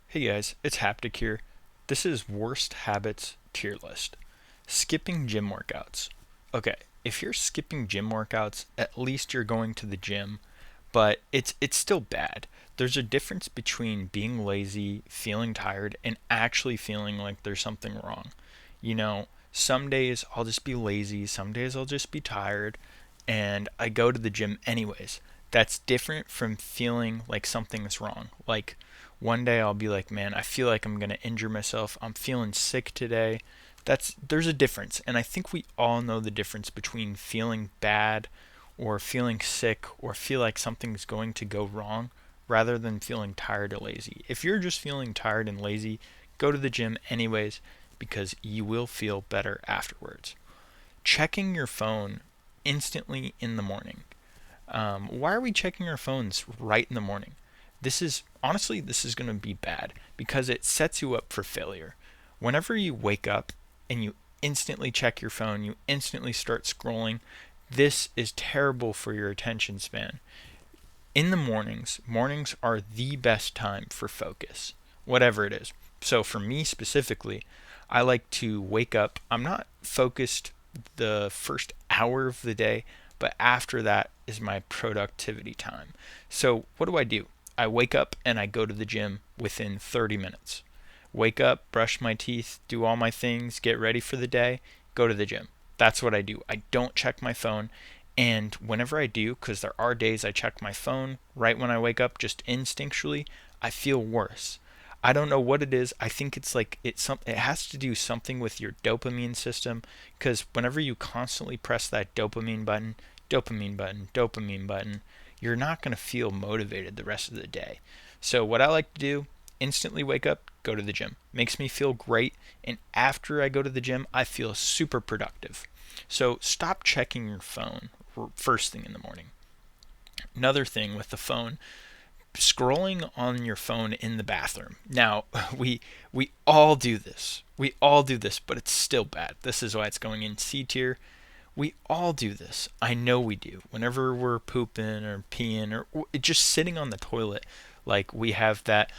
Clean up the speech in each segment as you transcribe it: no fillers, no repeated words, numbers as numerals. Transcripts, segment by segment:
Hey guys, it's Haptic here. This is worst habits tier list. Skipping gym workouts. Okay, if you're skipping gym workouts, at least you're going to the gym, but it's still bad. There's a difference between being lazy, feeling tired, and actually feeling like there's something wrong. Some days I'll just be lazy, some days I'll just be tired, and I go to the gym anyways. That's different from feeling like something's wrong. Like one day I'll be like, man, I feel like I'm going to injure myself. I'm feeling sick today. There's a difference, and I think we all know the difference between feeling bad or feeling sick or feel like something's going to go wrong rather than feeling tired or lazy. If you're just feeling tired and lazy, go to the gym anyways because you will feel better afterwards. Checking your phone instantly in the morning. Why are we checking our phones right in the morning? This is going to be bad because it sets you up for failure. Whenever you wake up and you instantly check your phone, you instantly start scrolling, this is terrible for your attention span. In the mornings are the best time for focus, whatever it is. So for me specifically, I like to wake up. I'm not focused the first hour of the day, but after that is my productivity time. So what do? I wake up and I go to the gym within 30 minutes. Wake up, brush my teeth, do all my things, get ready for the day, go to the gym. That's what I do. I don't check my phone. And whenever I do, because there are days I check my phone right when I wake up, just instinctually, I feel worse. I don't know what it is. I think it's like it has to do something with your dopamine system because whenever you constantly press that dopamine button, you're not going to feel motivated the rest of the day. So what I like to do, instantly wake up, go to the gym. Makes me feel great, and after I go to the gym, I feel super productive. So stop checking your phone first thing in the morning. Another thing with the phone, scrolling on your phone in the bathroom. Now, we all do this. We all do this, but it's still bad. This is why it's going in C tier. We all do this. I know we do. Whenever we're pooping or peeing or just sitting on the toilet, like we have that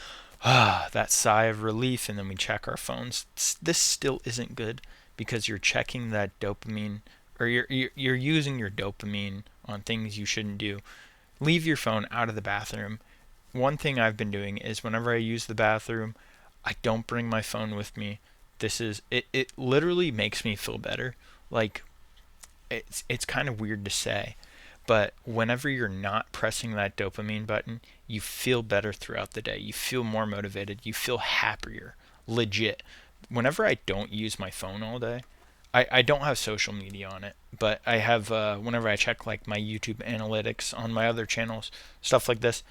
sigh of relief, and then we check our phones. This still isn't good because you're checking that dopamine, or you're using your dopamine on things you shouldn't do. Leave your phone out of the bathroom. One thing I've been doing is whenever I use the bathroom, I don't bring my phone with me. It literally makes me feel better. Like it's kind of weird to say, but whenever you're not pressing that dopamine button, you feel better throughout the day. You feel more motivated. You feel happier. Legit. Whenever I don't use my phone all day, I don't have social media on it, but I have, whenever I check like my YouTube analytics on my other channels, stuff like this,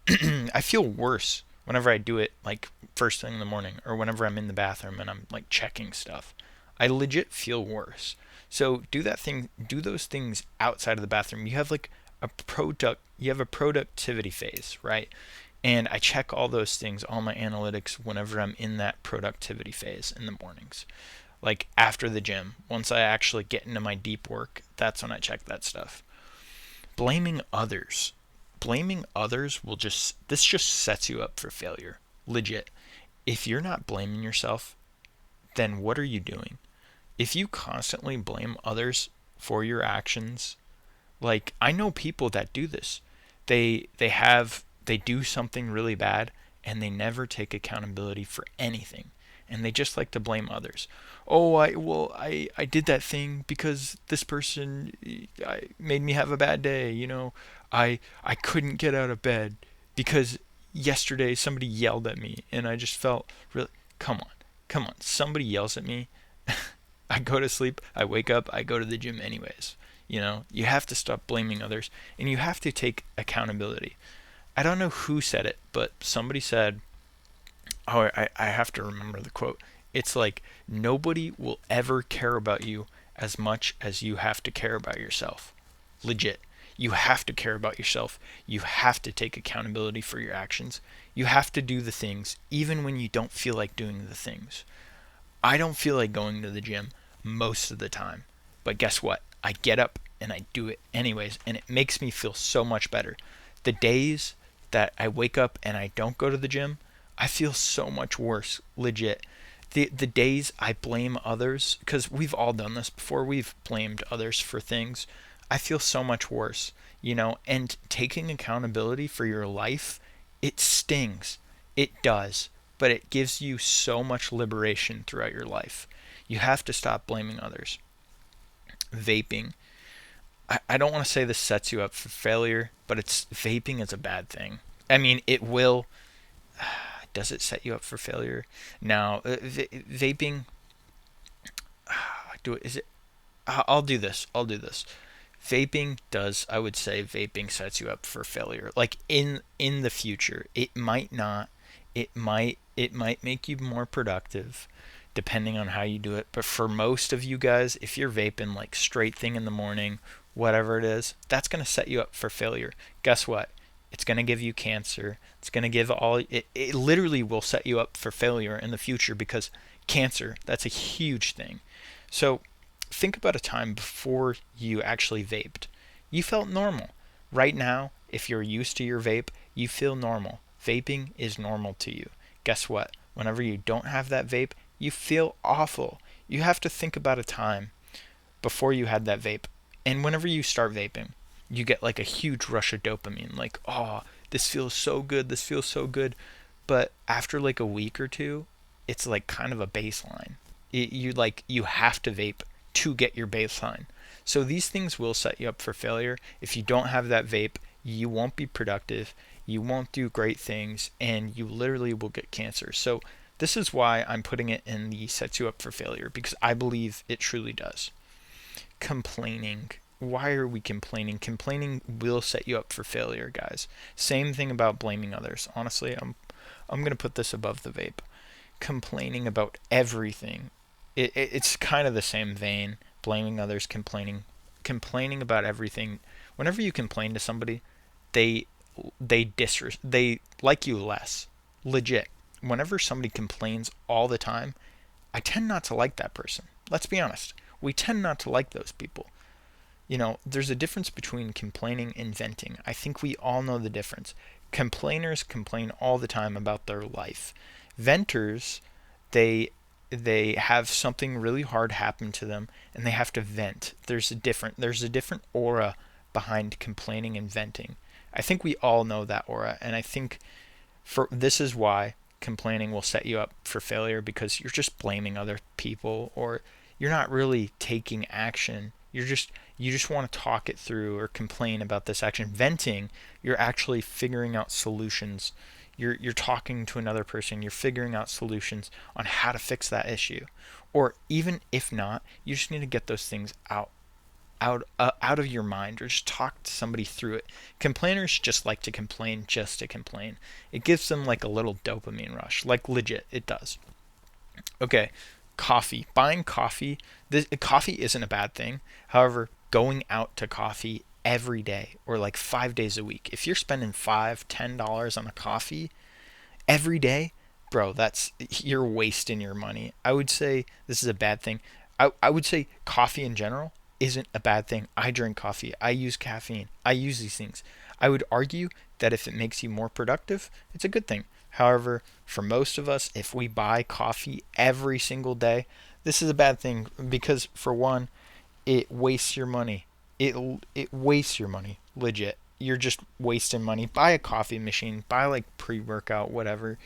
I feel worse whenever I do it like first thing in the morning or whenever I'm in the bathroom and I'm like checking stuff. I legit feel worse. So do those things outside of the bathroom. You have a productivity phase, right? And I check all those things, all my analytics whenever I'm in that productivity phase in the mornings. Like after the gym, once I actually get into my deep work, that's when I check that stuff. Blaming others. Blaming others this just sets you up for failure. Legit. If you're not blaming yourself, then what are you doing? If you constantly blame others for your actions, like I know people that do this. They do something really bad and they never take accountability for anything. And they just like to blame others. Oh, I did that thing because this person made me have a bad day, I couldn't get out of bed because yesterday somebody yelled at me and I just felt really. Come on. Come on. Somebody yells at me. I go to sleep, I wake up, I go to the gym anyways. You have to stop blaming others and you have to take accountability. I don't know who said it, but somebody said, oh, I have to remember the quote. It's like, nobody will ever care about you as much as you have to care about yourself. Legit. You have to care about yourself. You have to take accountability for your actions. You have to do the things even when you don't feel like doing the things. I don't feel like going to the gym most of the time. But guess what? I get up and I do it anyways, and it makes me feel so much better. The days that I wake up and I don't go to the gym, I feel so much worse, legit. The days I blame others, because we've all done this before, we've blamed others for things. I feel so much worse, and taking accountability for your life, it stings. It does, but it gives you so much liberation throughout your life. You have to stop blaming others. Vaping. I don't want to say this sets you up for failure, but vaping is a bad thing. I mean, it will. Does it set you up for failure? Now, vaping. Do it. Is it? I'll do this. I'll do this. Vaping does. I would say vaping sets you up for failure. Like in the future, it might not. It might make you more productive, depending on how you do it. But for most of you guys, if you're vaping like straight thing in the morning, whatever it is, that's gonna set you up for failure. Guess what? It's going to give you cancer. It's going to give it literally will set you up for failure in the future because cancer, that's a huge thing. So think about a time before you actually vaped. You felt normal. Right now, if you're used to your vape, you feel normal. Vaping is normal to you. Guess what? Whenever you don't have that vape, you feel awful. You have to think about a time before you had that vape. And whenever you start vaping, you get like a huge rush of dopamine. Like, oh, this feels so good. This feels so good. But after like a week or two, it's like kind of a baseline. You have to vape to get your baseline. So these things will set you up for failure. If you don't have that vape, you won't be productive. You won't do great things, and you literally will get cancer. So this is why I'm putting it in the sets you up for failure, because I believe it truly does. Complaining. Why are we complaining? Complaining will set you up for failure, guys. Same thing about blaming others. Honestly, I'm gonna put this above the vape. Complaining about everything. It's kind of the same vein. Blaming others, complaining about everything. Whenever you complain to somebody, they they like you less. Legit. Whenever somebody complains all the time, I tend not to like that person. Let's be honest. We tend not to like those people. There's a difference between complaining and venting. I think we all know the difference. Complainers complain all the time about their life. Venters, they have something really hard happen to them and they have to vent. There's a different aura behind complaining and venting. I think we all know that aura, and I think for this is why complaining will set you up for failure, because you're just blaming other people, or you're not really taking action. You just want to talk it through or complain about this action. Venting, you're actually figuring out solutions. You're talking to another person, you're figuring out solutions on how to fix that issue. Or even if not, you just need to get those things out of your mind, or just talk to somebody through it. Complainers just like to complain just to complain. It gives them like a little dopamine rush. Like legit, it does. Okay, coffee. Buying coffee. Coffee isn't a bad thing. However, going out to coffee every day or like 5 days a week. If you're spending $5, $10 on a coffee every day, bro, you're wasting your money. I would say this is a bad thing. I would say coffee in general isn't a bad thing. I drink coffee. I use caffeine. I use these things. I would argue that if it makes you more productive, it's a good thing. However, for most of us, if we buy coffee every single day, this is a bad thing because, for one, it wastes your money. It wastes your money, legit. You're just wasting money. Buy a coffee machine, buy like pre-workout, whatever,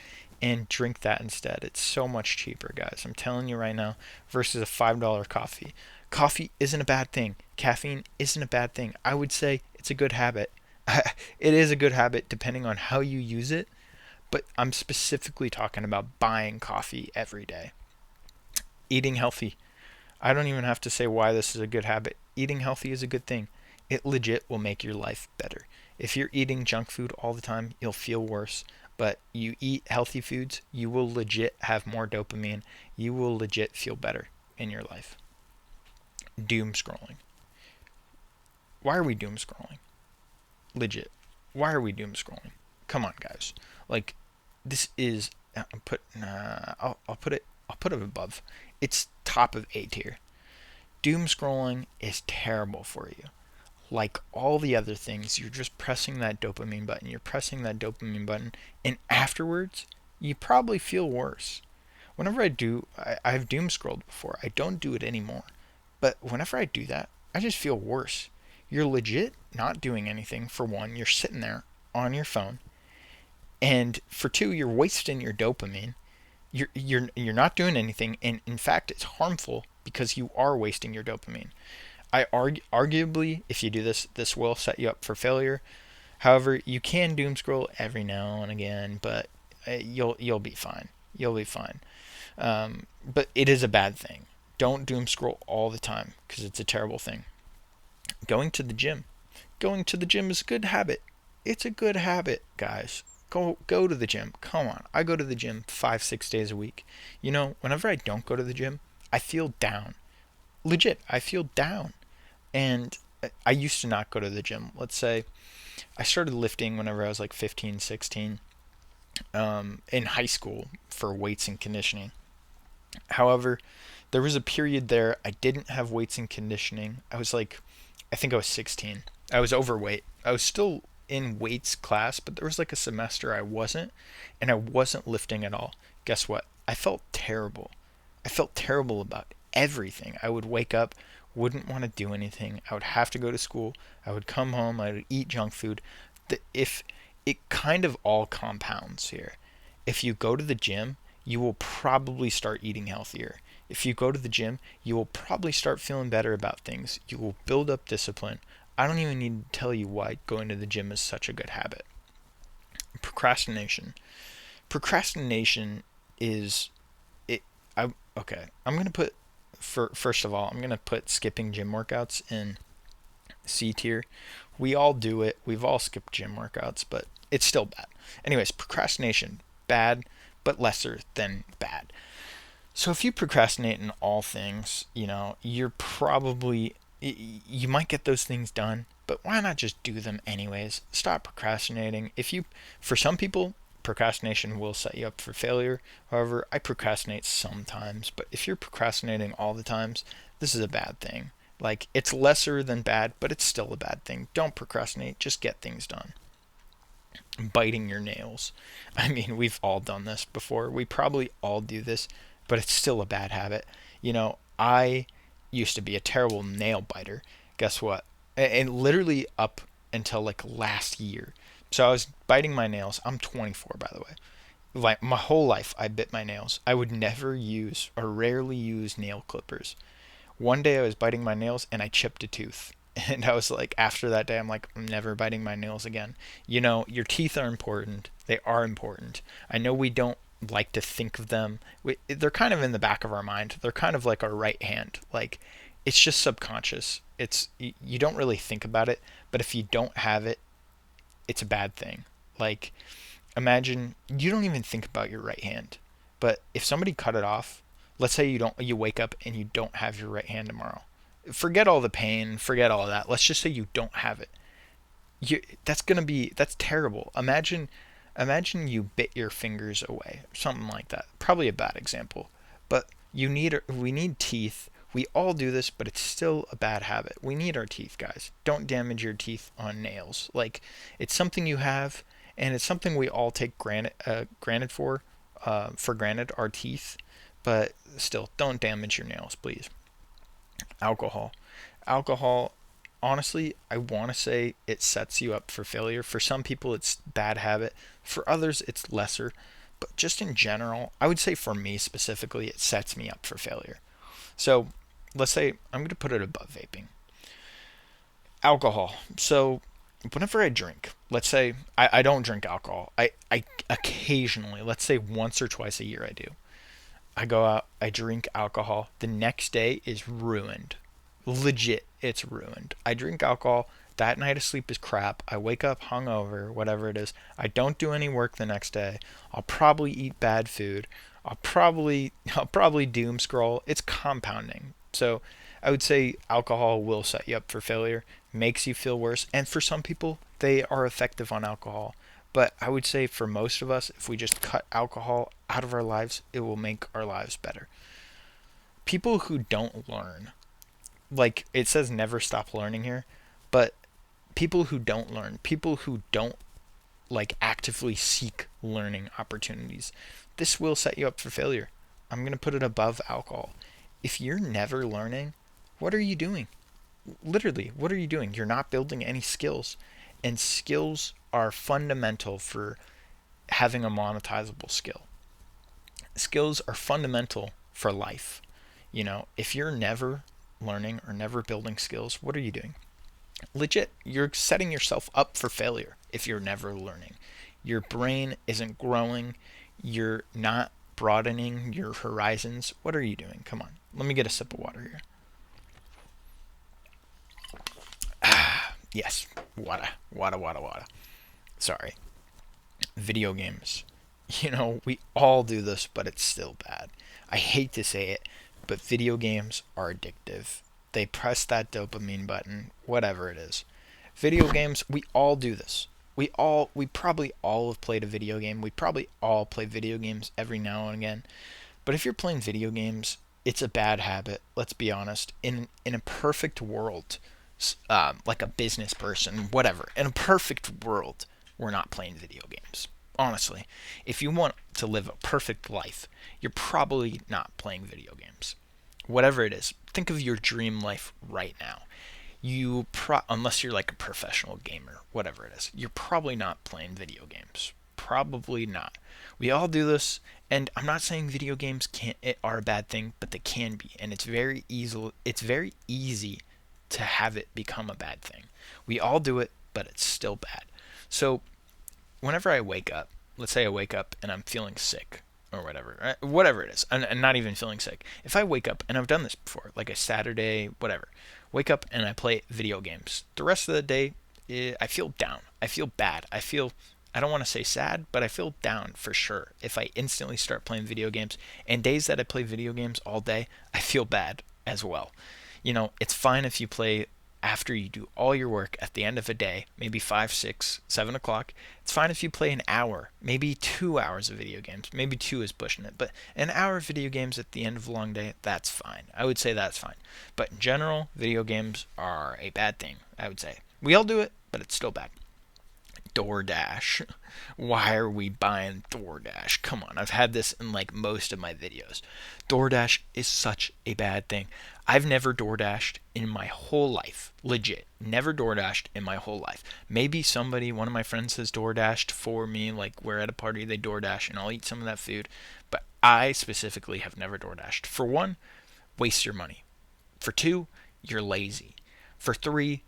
and drink that instead. It's so much cheaper, guys. I'm telling you right now, versus a $5 coffee. Coffee isn't a bad thing. Caffeine isn't a bad thing. I would say it's a good habit. It is a good habit depending on how you use it, but I'm specifically talking about buying coffee every day. Eating healthy. I don't even have to say why this is a good habit. Eating healthy is a good thing. It legit will make your life better. If you're eating junk food all the time, you'll feel worse. But you eat healthy foods, you will legit have more dopamine. You will legit feel better in your life. Doom scrolling. Why are we doom scrolling? Legit. Why are we doom scrolling? Come on, guys. Like, this is. I'll put it above. It's top of A tier. Doom scrolling is terrible for you. Like all the other things, you're just pressing that dopamine button. You're pressing that dopamine button, and afterwards, you probably feel worse. Whenever I do, I've doom scrolled before. I don't do it anymore. But whenever I do that, I just feel worse. You're legit not doing anything. For one, you're sitting there on your phone, and for two, you're wasting your dopamine. You're not doing anything, and in fact, it's harmful because you are wasting your dopamine. Arguably, if you do this, this will set you up for failure. However, you can doom scroll every now and again, but you'll be fine. You'll be fine. But it is a bad thing. Don't doom scroll all the time because it's a terrible thing. Going to the gym. Going to the gym is a good habit. It's a good habit, guys. Go to the gym. Come on. I go to the gym 5-6 days a week. You know, whenever I don't go to the gym, I feel down. Legit, I feel down. And I used to not go to the gym. Let's say I started lifting whenever I was like 15, 16, in high school for weights and conditioning. However, there was a period there I didn't have weights and conditioning. I was like, I think I was 16. I was overweight. I was still in weights class, but there was like a semester I wasn't, and I wasn't lifting at all. Guess what? I felt terrible. I felt terrible about everything. I would wake up, wouldn't want to do anything. I would have to go to school. I would come home. I would eat junk food. If it kind of all compounds here. If you go to the gym, you will probably start eating healthier. If you go to the gym, you will probably start feeling better about things. You will build up discipline. I don't even need to tell you why going to the gym is such a good habit. Procrastination. Procrastination is it. Okay. I'm gonna put first of all, I'm gonna put skipping gym workouts in C tier. We all do it. We've all skipped gym workouts, but it's still bad. Anyways, procrastination bad, but lesser than bad. So if you procrastinate in all things, you know, you're probably you might get those things done, but why not just do them anyways? Stop procrastinating. If you For some people, procrastination will set you up for failure. However, I procrastinate sometimes, but if you're procrastinating all the times, this is a bad thing. Like it's lesser than bad, but it's still a bad thing. Don't procrastinate, just get things done. Biting your nails. I mean, we've all done this before. We probably all do this, but it's still a bad habit. You know, I used to be a terrible nail biter. Guess what? And literally up until like last year. So I was biting my nails. I'm 24, by the way. Like my whole life, I bit my nails. I would never use or rarely use nail clippers. One day I was biting my nails and I chipped a tooth. And I was like, after that day, I'm like, I'm never biting my nails again. You know, your teeth are important. They are important. I know we don't like to think of them. They're kind of in the back of our mind. They're kind of like our right hand. Like, it's just subconscious. You don't really think about it, but if you don't have it, it's a bad thing. Like, imagine you don't even think about your right hand, but if somebody cut it off, let's say you wake up and you don't have your right hand tomorrow. Forget all the pain, forget all of that. Let's just say you don't have it. That's terrible. Imagine you bit your fingers away, something like that. Probably a bad example, but we need teeth. We all do this, but it's still a bad habit. We need our teeth, guys. Don't damage your teeth on nails. Like it's something you have, and it's something we all take for granted our teeth, but still, don't damage your nails, please. Alcohol. Alcohol, honestly, I want to say it sets you up for failure. For some people, it's bad habit. For others, it's lesser. But just in general, I would say for me specifically, it sets me up for failure. So let's say I'm going to put it above vaping. Alcohol. So whenever I drink, let's say I don't drink alcohol. I occasionally, let's say once or twice a year, I do. I go out, I drink alcohol. The next day is ruined. Legit, it's ruined. I drink alcohol. That night of sleep is crap. I wake up hungover, whatever it is. I don't do any work the next day. I'll probably eat bad food. I'll probably doom scroll. It's compounding. So I would say alcohol will set you up for failure, makes you feel worse, and for some people they are effective on alcohol. But I would say for most of us, if we just cut alcohol out of our lives, it will make our lives better. People who don't learn, like it says never stop learning here, but people who don't learn, people who don't like actively seek learning opportunities, this will set you up for failure. I'm going to put it above alcohol. If you're never learning, what are you doing? Literally, what are you doing? You're not building any skills. And skills are fundamental for having a monetizable skill. Skills are fundamental for life. If you're never learning or never building skills, what are you doing? Legit, you're setting yourself up for failure if you're never learning. Your brain isn't growing. You're not broadening your horizons. What are you doing? Come on. Let me get a sip of water here. Yes, water. Sorry. Video games. We all do this, but it's still bad. I hate to say it, but video games are addictive. They press that dopamine button, whatever it is. Video games, we all do this. We probably all have played a video game. We probably all play video games every now and again. But if you're playing video games, it's a bad habit. Let's be honest. In a perfect world, like a business person, whatever. In a perfect world, we're not playing video games. Honestly, if you want to live a perfect life, you're probably not playing video games. Whatever it is, think of your dream life right now. Unless you're like a professional gamer, whatever it is, you're probably not playing video games. Probably not. We all do this, and I'm not saying video games are a bad thing, but they can be, and it's very easy to have it become a bad thing. We all do it, but it's still bad. So whenever I wake up, let's say I wake up and I'm feeling sick or whatever it is, and not even feeling sick. If I wake up, and I've done this before, like a Saturday, whatever, wake up and I play video games. The rest of the day, I feel down. I feel bad. I don't want to say sad, but I feel down for sure if I instantly start playing video games. And days that I play video games all day, I feel bad as well. It's fine if you play after you do all your work at the end of a day, maybe 5, 6, 7 o'clock. It's fine if you play an hour, maybe 2 hours of video games. Maybe 2 is pushing it, but an hour of video games at the end of a long day, that's fine. I would say that's fine. But in general, video games are a bad thing, I would say. We all do it, but it's still bad. DoorDash. Why are we buying DoorDash? Come on, I've had this in like most of my videos. DoorDash is such a bad thing. I've never DoorDashed in my whole life. Legit. Never DoorDashed in my whole life. Maybe one of my friends has DoorDashed for me, like we're at a party, they DoorDash, and I'll eat some of that food. But I specifically have never DoorDashed. For one, waste your money. For two, you're lazy. For three,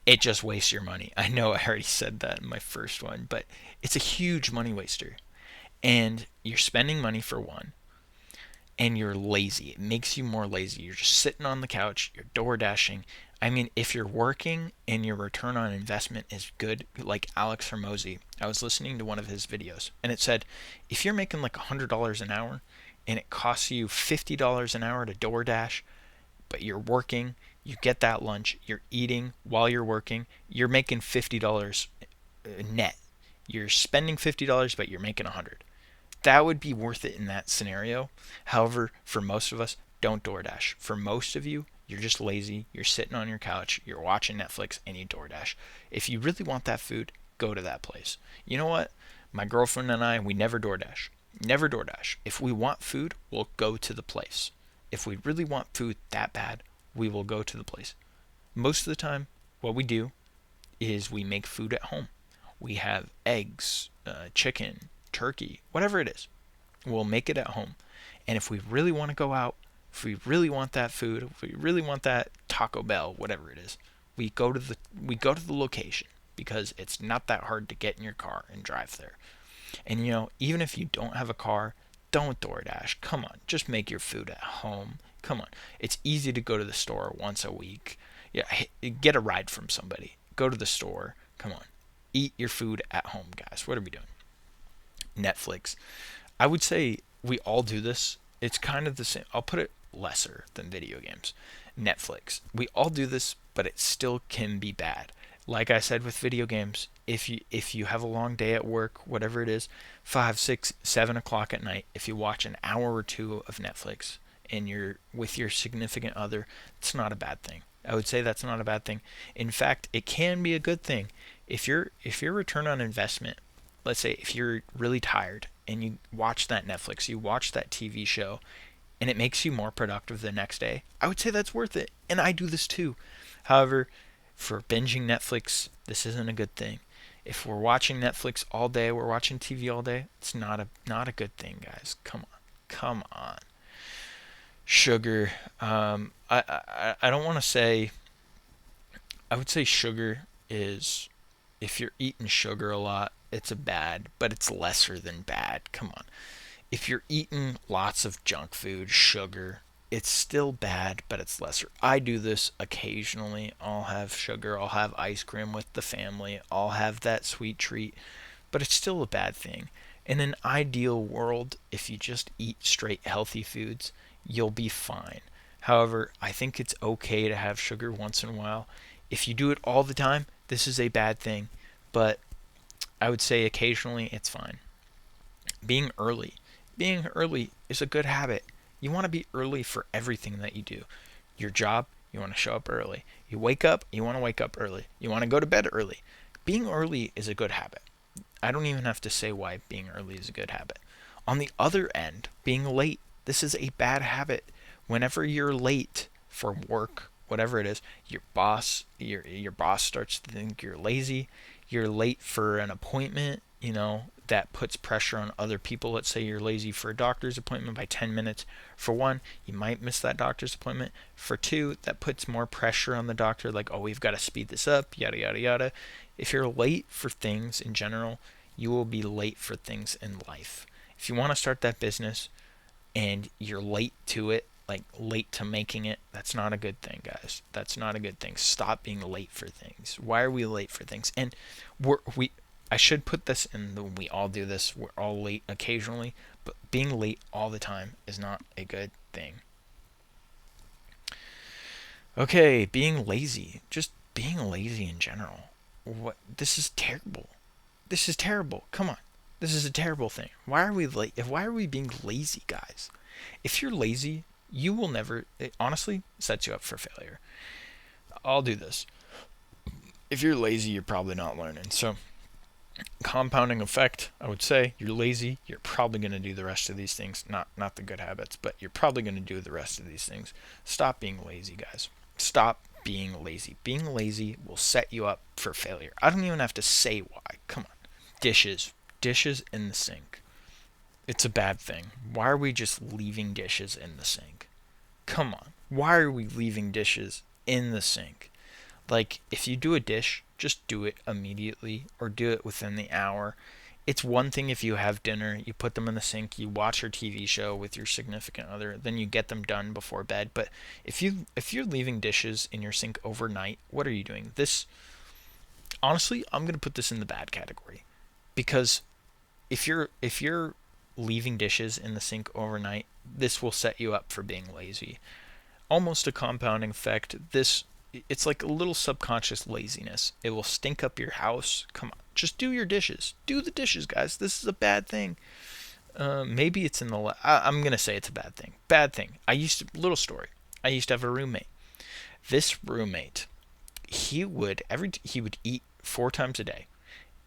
it just wastes your money. I know I already said that in my first one, but it's a huge money waster. And you're spending money for one, and you're lazy. It makes you more lazy. You're just sitting on the couch, you're door dashing. I mean, if you're working and your return on investment is good, like Alex Hermosi, I was listening to one of his videos, and it said, if you're making like $100 an hour, and it costs you $50 an hour to DoorDash, but you're working, you get that lunch, you're eating while you're working, you're making $50 net. You're spending $50, but you're making $100. That would be worth it in that scenario. However, for most of us, don't DoorDash. For most of you, you're just lazy, you're sitting on your couch, you're watching Netflix, and you DoorDash. If you really want that food, go to that place. You know what? My girlfriend and I, we never DoorDash. Never DoorDash. If we want food, we'll go to the place. If we really want food that bad, we will go to the place. Most of the time, what we do is we make food at home. We have eggs, chicken, turkey, whatever it is. We'll make it at home. And if we really want to go out, if we really want that food, if we really want that Taco Bell, whatever it is, we go to the location, because it's not that hard to get in your car and drive there. And even if you don't have a car, don't DoorDash. Come on, just make your food at home. Come on. It's easy to go to the store once a week. Yeah, get a ride from somebody. Go to the store. Come on. Eat your food at home, guys. What are we doing? Netflix. I would say we all do this. It's kind of the same. I'll put it lesser than video games. Netflix. We all do this, but it still can be bad. Like I said with video games, if you have a long day at work, whatever it is, 5, 6, 7 o'clock at night, if you watch an hour or two of Netflix and you're with your significant other, it's not a bad thing. I would say that's not a bad thing. In fact, it can be a good thing. If your return on investment let's say if you're really tired and you watch that Netflix, you watch that TV show, and it makes you more productive the next day, I would say that's worth it. And I do this too. However, for binging Netflix, this isn't a good thing. If we're watching Netflix all day, we're watching TV all day, it's not a good thing, guys. Come on. Come on. Sugar. I don't want to say. I would say sugar is, if you're eating sugar a lot, it's a bad, but it's lesser than bad. Come on. If you're eating lots of junk food, sugar, it's still bad, but it's lesser. I do this occasionally. I'll have sugar, I'll have ice cream with the family, I'll have that sweet treat, but it's still a bad thing. In an ideal world, if you just eat straight healthy foods, you'll be fine. However, I think it's okay to have sugar once in a while. If you do it all the time, this is a bad thing, but I would say occasionally it's fine. Being early. Being early is a good habit. You want to be early for everything that you do. Your job, you want to show up early. You wake up, you want to wake up early. You want to go to bed early. Being early is a good habit. I don't even have to say why being early is a good habit. On the other end, being late, this is a bad habit. Whenever you're late for work, whatever it is, your boss starts to think you're lazy. You're late for an appointment, that puts pressure on other people. Let's say you're lazy for a doctor's appointment by 10 minutes. For one, you might miss that doctor's appointment. For two, that puts more pressure on the doctor, like, oh, we've got to speed this up, yada, yada, yada. If you're late for things in general, you will be late for things in life. If you want to start that business and you're late to it, like late to making it, that's not a good thing, guys. That's not a good thing. Stop being late for things. Why are we late for things? And we I should put this in the we all do this. We're all late occasionally, but being late all the time is not a good thing. Okay, being lazy. Just being lazy in general. What This is terrible. This is terrible. Come on. This is a terrible thing. Why are we late? Why are we being lazy, guys? If you're lazy, you will never, it honestly sets you up for failure. I'll do this. If you're lazy, you're probably not learning. So, compounding effect, I would say you're lazy, you're probably going to do the rest of these things. Not the good habits, but you're probably going to do the rest of these things. Stop being lazy, guys. Stop being lazy. Being lazy will set you up for failure. I don't even have to say why. Come on. Dishes. Dishes in the sink. It's a bad thing. Why are we just leaving dishes in the sink? Come on. Why are we leaving dishes in the sink? Like, if you do a dish, just do it immediately or do it within the hour. It's one thing if you have dinner, you put them in the sink, you watch your TV show with your significant other, then you get them done before bed. But if you're leaving dishes in your sink overnight, what are you doing? This, honestly, I'm going to put this in the bad category, because if you're leaving dishes in the sink overnight, this will set you up for being lazy. Almost a compounding effect. It's like a little subconscious laziness. It will stink up your house. Come on, just do your dishes. Do the dishes, guys. This is a bad thing. Maybe it's in the. I'm gonna say it's a bad thing. Bad thing. Little story. I used to have a roommate. This roommate, he would eat 4 times a day.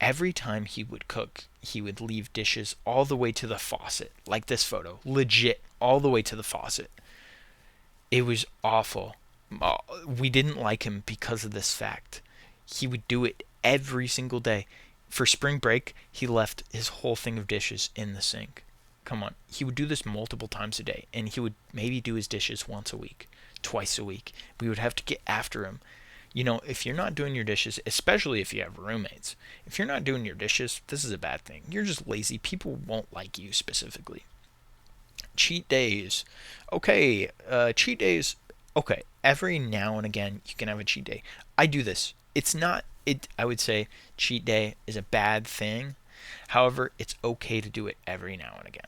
Every time he would cook, he would leave dishes all the way to the faucet, like this photo, legit, all the way to the faucet. It was awful. We didn't like him because of this fact. He would do it every single day. For spring break, he left his whole thing of dishes in the sink. Come on. He would do this multiple times a day, and he would maybe do his dishes once a week, twice a week. We would have to get after him. If you're not doing your dishes, especially if you have roommates, if you're not doing your dishes, this is a bad thing. You're just lazy. People won't like you specifically. Cheat days. Okay, cheat days. Okay, every now and again you can have a cheat day. I do this. It's not it I would say cheat day is a bad thing. However, it's okay to do it every now and again.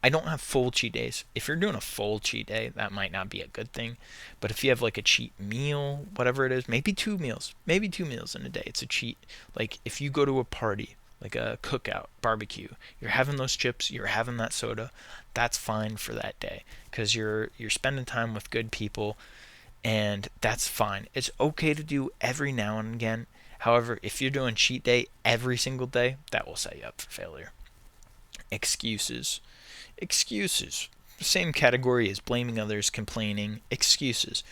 I don't have full cheat days. If you're doing a full cheat day, that might not be a good thing. But if you have like a cheat meal, whatever it is, maybe 2 meals, in a day, it's a cheat. Like if you go to a party, like a cookout, barbecue, you're having those chips, you're having that soda, that's fine for that day because you're spending time with good people, and that's fine. It's okay to do every now and again. However, if you're doing cheat day every single day, that will set you up for failure. Excuses. Excuses. Same category as blaming others, complaining. Excuses.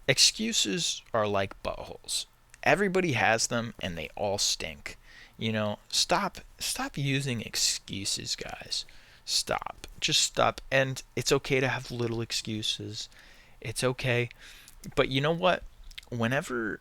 Excuses are like buttholes. Everybody has them and they all stink. Stop using excuses, guys. Stop. Just stop. And it's okay to have little excuses. It's okay. But you know what? Whenever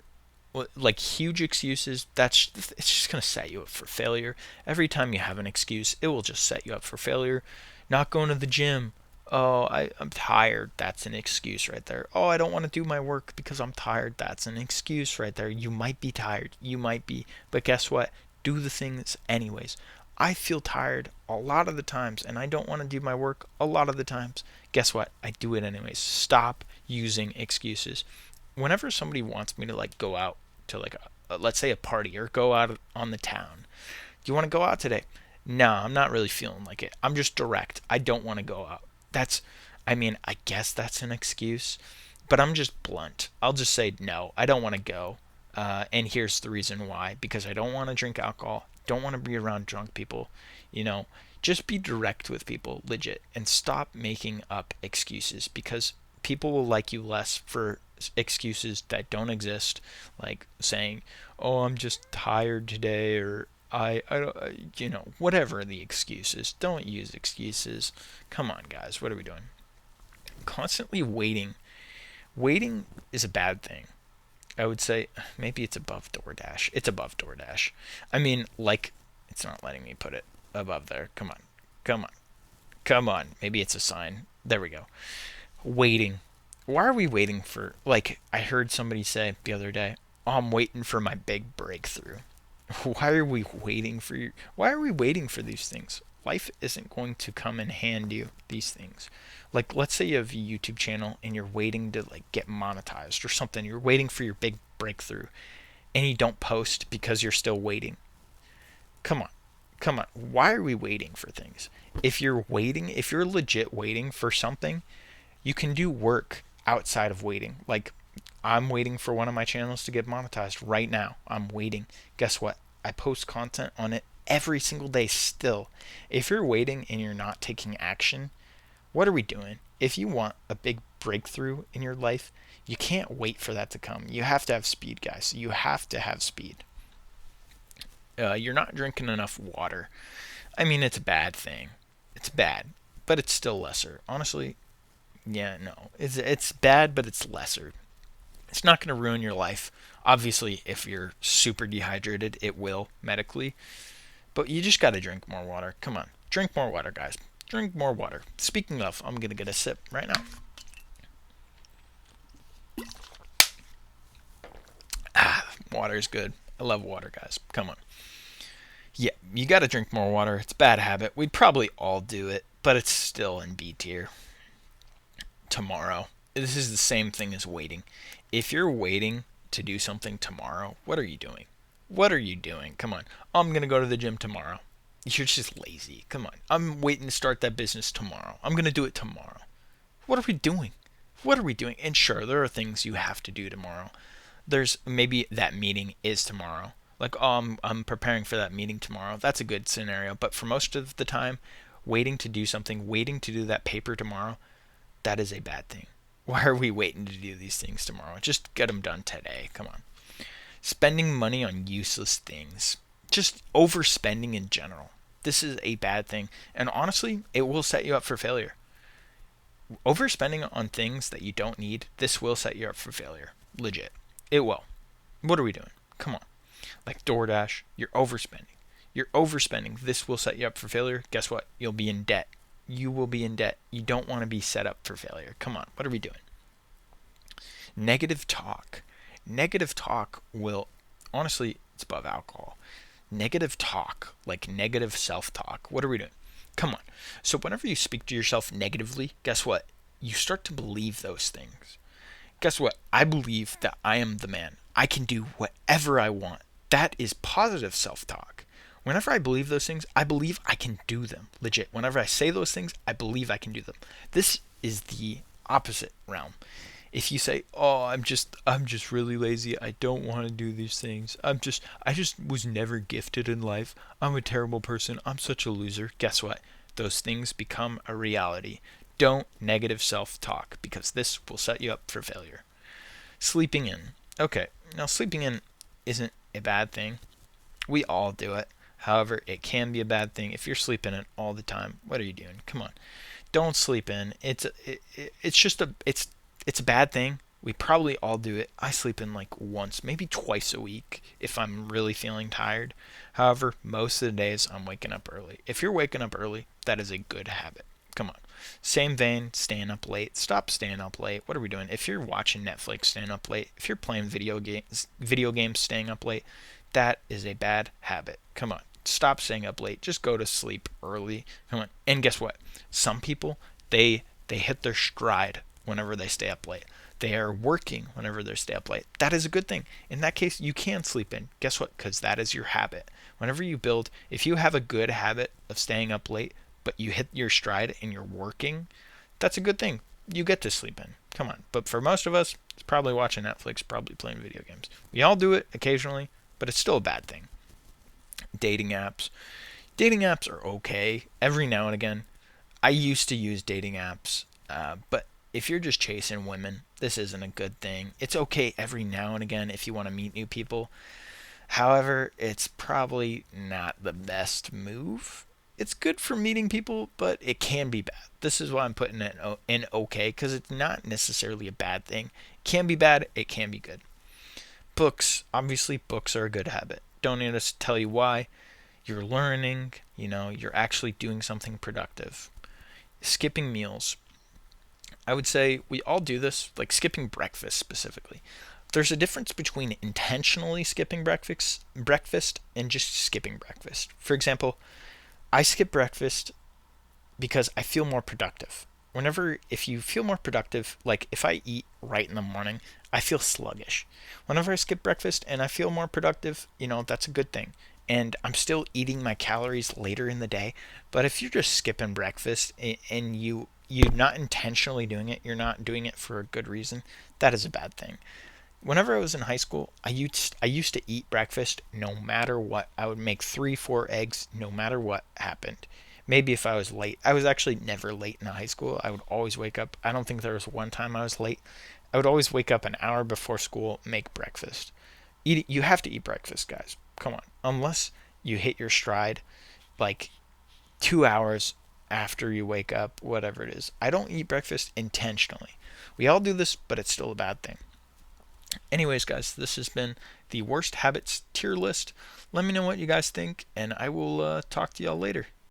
like huge excuses, it's just going to set you up for failure. Every time you have an excuse, it will just set you up for failure. Not going to the gym. Oh, I'm tired. That's an excuse right there. Oh, I don't want to do my work because I'm tired. That's an excuse right there. You might be tired. You might be. But guess what? Do the things anyways. I feel tired a lot of the times and I don't want to do my work a lot of the times. Guess what? I do it anyways. Stop using excuses. Whenever somebody wants me to like go out to like let's say a party or go out on the town. Do you want to go out today? No, I'm not really feeling like it. I'm just direct. I don't want to go out. I guess that's an excuse, but I'm just blunt. I'll just say no, I don't want to go. And here's the reason why. Because I don't want to drink alcohol. Don't want to be around drunk people. Just be direct with people, legit, and stop making up excuses because people will like you less for excuses that don't exist, like saying, "Oh, I'm just tired today," or I don't, whatever the excuses. Don't use excuses. Come on, guys, what are we doing? Constantly waiting. Waiting is a bad thing. I would say maybe it's above DoorDash. It's above DoorDash. It's not letting me put it above there. Come on. Come on. Come on. Maybe it's a sign. There we go. Waiting. Why are we waiting for, I heard somebody say the other day, oh, I'm waiting for my big breakthrough. Why are we waiting for these things? Life isn't going to come and hand you these things. Let's say you have a YouTube channel and you're waiting to get monetized or something. You're waiting for your big breakthrough and you don't post because you're still waiting. Come on. Come on. Why are we waiting for things? If you're legit waiting for something, you can do work outside of waiting. I'm waiting for one of my channels to get monetized right now. I'm waiting. Guess what? I post content on it every single day still. If you're waiting and you're not taking action, what are we doing? If you want a big breakthrough in your life, you can't wait for that to come. You have to have speed, guys. You have to have speed. You're not drinking enough water. It's a bad thing. It's bad, but it's still lesser. Honestly, yeah, no. It's bad, but it's lesser. It's not going to ruin your life. Obviously, if you're super dehydrated, it will medically. But you just got to drink more water. Come on. Drink more water, guys. Drink more water. Speaking of, I'm going to get a sip right now. Water is good. I love water, guys. Come on. Yeah, you got to drink more water. It's a bad habit. We'd probably all do it, but it's still in B tier. Tomorrow. This is the same thing as waiting. If you're waiting to do something tomorrow, what are you doing? What are you doing? Come on. I'm going to go to the gym tomorrow. You're just lazy. Come on. I'm waiting to start that business tomorrow. I'm going to do it tomorrow. What are we doing? What are we doing? And sure, there are things you have to do tomorrow. There's maybe that meeting is tomorrow. I'm preparing for that meeting tomorrow. That's a good scenario. But for most of the time, waiting to do something, waiting to do that paper tomorrow, that is a bad thing. Why are we waiting to do these things tomorrow? Just get them done today. Come on. Spending money on useless things. Just overspending in general. This is a bad thing. And honestly, it will set you up for failure. Overspending on things that you don't need, this will set you up for failure. Legit. It will. What are we doing? Come on. Like DoorDash, you're overspending. You're overspending. This will set you up for failure. Guess what? You'll be in debt. You will be in debt. You don't want to be set up for failure. Come on. What are we doing? Negative talk. Negative talk will, honestly, it's above alcohol. Negative talk, like negative self-talk. What are we doing? Come on. So whenever you speak to yourself negatively, guess what? You start to believe those things. Guess what? I believe that I am the man. I can do whatever I want. That is positive self-talk. Whenever I believe those things, I believe I can do them. Legit. Whenever I say those things, I believe I can do them. This is the opposite realm. If you say, "Oh, I'm just really lazy. I don't want to do these things. I just was never gifted in life. I'm a terrible person. I'm such a loser." Guess what? Those things become a reality. Don't negative self-talk because this will set you up for failure. Sleeping in. Okay, now sleeping in isn't a bad thing. We all do it. However, it can be a bad thing if you're sleeping in all the time. What are you doing? Come on, don't sleep in. It's just it's a bad thing. We probably all do it. I sleep in like once, maybe twice a week if I'm really feeling tired. However, most of the days I'm waking up early. If you're waking up early, that is a good habit. Come on. Same vein, staying up late. Stop staying up late. What are we doing? If you're watching Netflix, staying up late. If you're playing video games, staying up late, that is a bad habit. Come on. Stop staying up late. Just go to sleep early. Come on. And guess what? Some people, they hit their stride whenever they stay up late. They are working whenever they stay up late. That is a good thing. In that case, you can sleep in. Guess what? Because that is your habit. Whenever you build, if you have a good habit of staying up late, but you hit your stride and you're working, that's a good thing. You get to sleep in. Come on. But for most of us, it's probably watching Netflix, probably playing video games. We all do it occasionally, but it's still a bad thing. Dating apps. Dating apps are okay every now and again. I used to use dating apps, but if you're just chasing women, this isn't a good thing. It's okay every now and again if you want to meet new people. However, it's probably not the best move. It's good for meeting people, but it can be bad. This is why I'm putting it in okay because it's not necessarily a bad thing. It can be bad, it can be good. Books, obviously, books are a good habit. Don't need us to tell you why. You're learning, you're actually doing something productive. Skipping meals. I would say we all do this, like skipping breakfast specifically. There's a difference between intentionally skipping breakfast and just skipping breakfast. For example, I skip breakfast because I feel more productive. If you feel more productive, like if I eat right in the morning, I feel sluggish. Whenever I skip breakfast and I feel more productive, that's a good thing. And I'm still eating my calories later in the day. But if you're just skipping breakfast and you're not intentionally doing it, you're not doing it for a good reason, that is a bad thing. Whenever I was in high school, I used to eat breakfast no matter what. I would make 3, 4 eggs no matter what happened. Maybe if I was late. I was actually never late in high school. I would always wake up. I don't think there was one time I was late. I would always wake up an hour before school, make breakfast. You have to eat breakfast, guys. Come on. Unless you hit your stride like 2 hours after you wake up, whatever it is. I don't eat breakfast intentionally. We all do this, but it's still a bad thing. Anyways, guys, this has been the worst habits tier list. Let me know what you guys think, and I will talk to y'all later.